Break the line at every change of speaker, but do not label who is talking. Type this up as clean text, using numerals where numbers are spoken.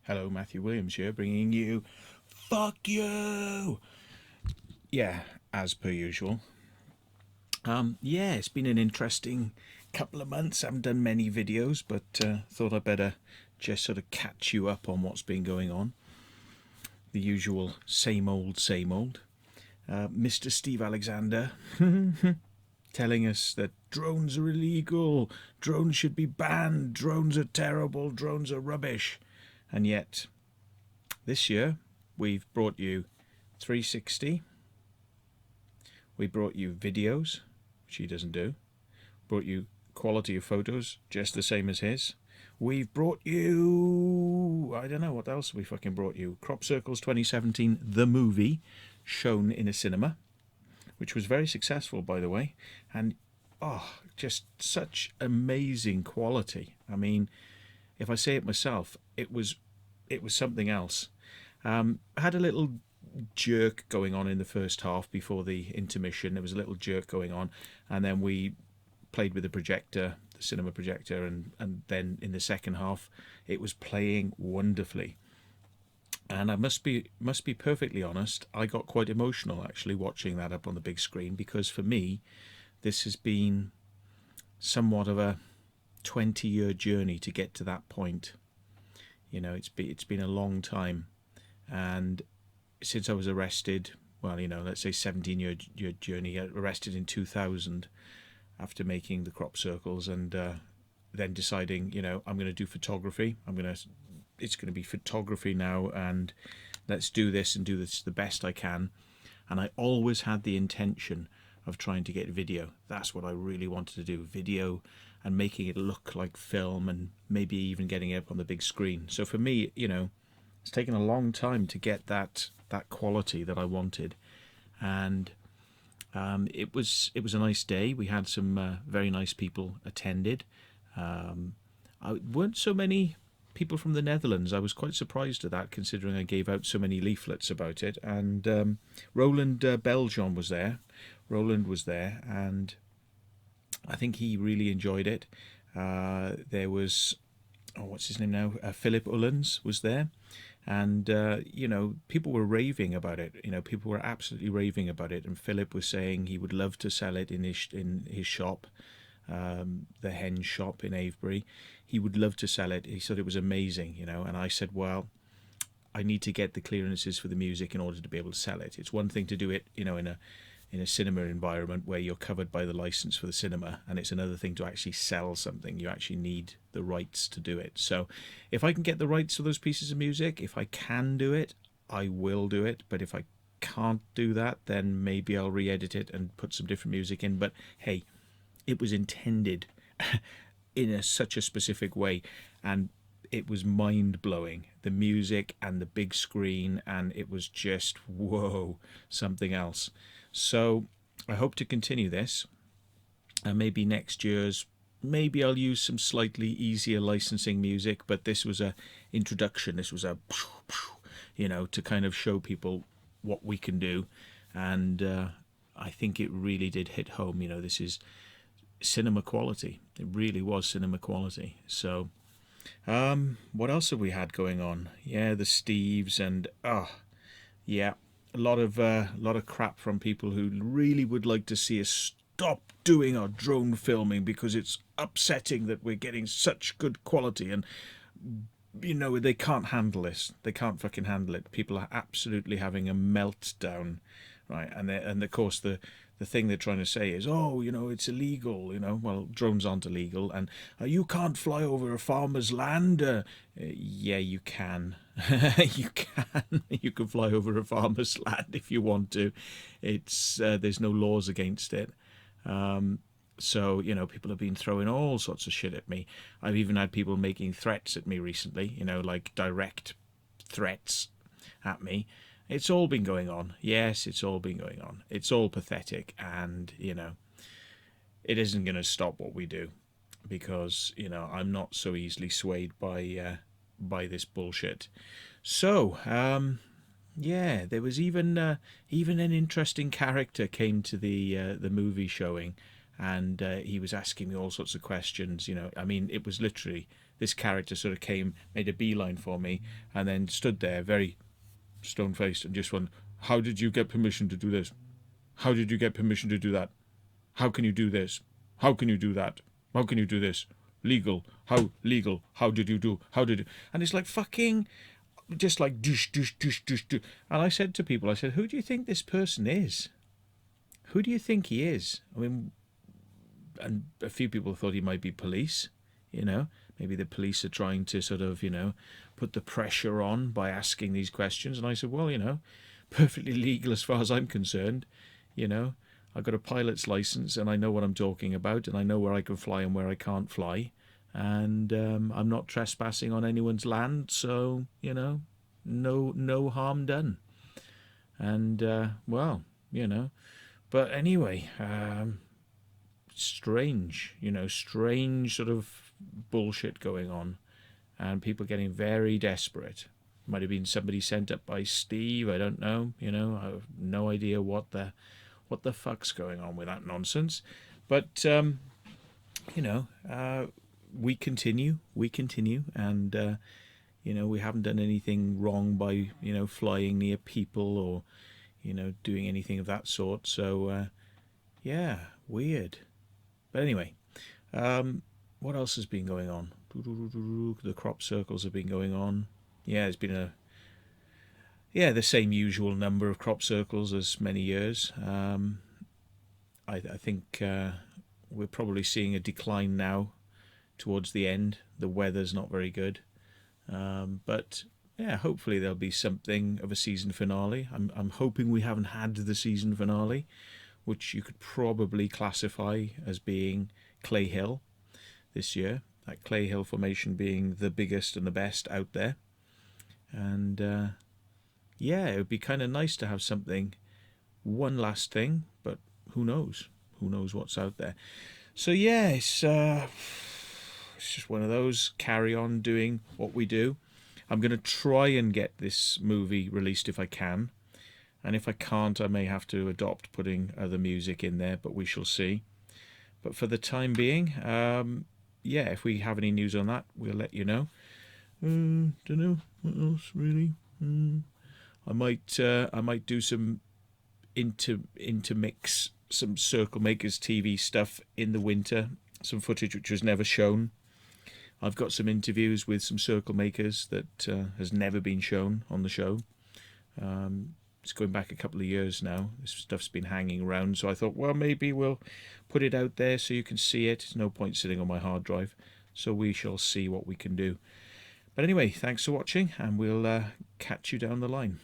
Hello, Matthew Williams here, bringing you Fuck You! Yeah, as per usual. It's been an interesting couple of months. I haven't done many videos, but thought I'd better just sort of catch you up on what's been going on. The usual same old, same old. Mr. Steve Alexander telling us that drones are illegal, drones should be banned, drones are terrible, drones are rubbish. And yet, this year, we've brought you 360. We brought you videos, which he doesn't do. Brought you quality of photos, just the same as his. We've brought you... I don't know, what else we fucking brought you? Crop Circles 2017, the movie, shown in a cinema, which was very successful, by the way. And, just such amazing quality. I mean, if I say it myself, it was something else. I had a little jerk going on in the first half before the intermission. There was a little jerk going on, and then we played with the projector, the cinema projector, and then in the second half it was playing wonderfully. And I must be perfectly honest, I got quite emotional actually watching that up on the big screen, because for me this has been somewhat of a 20-year journey to get to that point. You know, it's been a long time, and since I was arrested, well, let's say 17-year journey, arrested in 2000 after making the crop circles, and then deciding, I'm going to do photography. It's going to be photography now, and let's do this and do this the best I can. And I always had the intention of trying to get video. That's what I really wanted to do, video, and making it look like film, and maybe even getting it up on the big screen. So for me, it's taken a long time to get that quality that I wanted. And it was a nice day. We had some very nice people attended. Weren't so many people from the Netherlands. I was quite surprised at that, considering I gave out so many leaflets about it. And Roland Belgian was there. Roland was there, and I think he really enjoyed it. There was, what's his name now? Philip Ullens was there. And, people were raving about it. People were absolutely raving about it. And Philip was saying he would love to sell it in his shop, the hen shop in Avebury. He would love to sell it. He said it was amazing, And I said, well, I need to get the clearances for the music in order to be able to sell it. It's one thing to do it, in a cinema environment where you're covered by the license for the cinema, and it's another thing to actually sell something. You actually need the rights to do it. So if I can get the rights for those pieces of music, if I can do it, I will do it. But if I can't do that, then maybe I'll re-edit it and put some different music in. But hey, it was intended in such a specific way, and it was mind-blowing, the music and the big screen, and it was just, whoa, something else. So I hope to continue this, and maybe next year's, maybe I'll use some slightly easier licensing music, but this was a introduction. This was a, to kind of show people what we can do. And I think it really did hit home. This is cinema quality. It really was cinema quality. So what else have we had going on? Yeah, the Steves, and a lot of crap from people who really would like to see us stop doing our drone filming because it's upsetting that we're getting such good quality, and they can't handle this. They can't fucking handle it. People are absolutely having a meltdown, right? And of course the thing they're trying to say is, it's illegal. Well, drones aren't illegal, and you can't fly over a farmer's land. Yeah, you can. You can. You can fly over a farmer's land if you want to. It's there's no laws against it. So people have been throwing all sorts of shit at me. I've even had people making threats at me recently. Like direct threats at me. It's all been going on. Yes, it's all been going on. It's all pathetic, and it isn't going to stop what we do, because I'm not so easily swayed by this bullshit. So there was even an interesting character came to the movie showing, and he was asking me all sorts of questions. It was literally this character sort of came, made a beeline for me, and then stood there very stone-faced and just went, how did you get permission to do this? How did you get permission to do that? How can you do this? How can you do that? How can you do this? Legal. How legal? How did you do? How did you? And it's like fucking, just like douche, douche, douche, douche, douche. And I said to people, I said, who do you think this person is? Who do you think he is? I mean, and a few people thought he might be police, you know. Maybe the police are trying to sort of, you know, put the pressure on by asking these questions. And I said, well, you know, perfectly legal as far as I'm concerned. You know, I've got a pilot's license and I know what I'm talking about, and I know where I can fly and where I can't fly. And I'm not trespassing on anyone's land, so, you know, no harm done. And, well, you know, but anyway, strange, you know, strange sort of bullshit going on, and people getting very desperate. Might have been somebody sent up by Steve, I don't know, you know, I have no idea what the fuck's going on with that nonsense. But you know, we continue, and you know, we haven't done anything wrong by, you know, flying near people or, you know, doing anything of that sort. So yeah, weird. But anyway, what else has been going on? The crop circles have been going on. Yeah, there's been the same usual number of crop circles as many years. I think we're probably seeing a decline now towards the end. The weather's not very good. But yeah, hopefully there'll be something of a season finale. I'm hoping we haven't had the season finale, which you could probably classify as being Clay Hill this year. That Clay Hill formation being the biggest and the best out there. And yeah, it would be kind of nice to have something, one last thing, but who knows? Who knows what's out there? So yeah, it's just one of those, carry on doing what we do. I'm going to try and get this movie released if I can. And if I can't, I may have to adopt putting other music in there, but we shall see. But for the time being, yeah, if we have any news on that, we'll let you know. Don't know what else really. I might do some intermix some Circle Makers TV stuff in the winter. Some footage which was never shown. I've got some interviews with some Circle Makers that has never been shown on the show. It's going back a couple of years now. This stuff's been hanging around, so I thought, well, maybe we'll put it out there so you can see it. There's no point sitting on my hard drive, so we shall see what we can do. But anyway, thanks for watching, and we'll catch you down the line.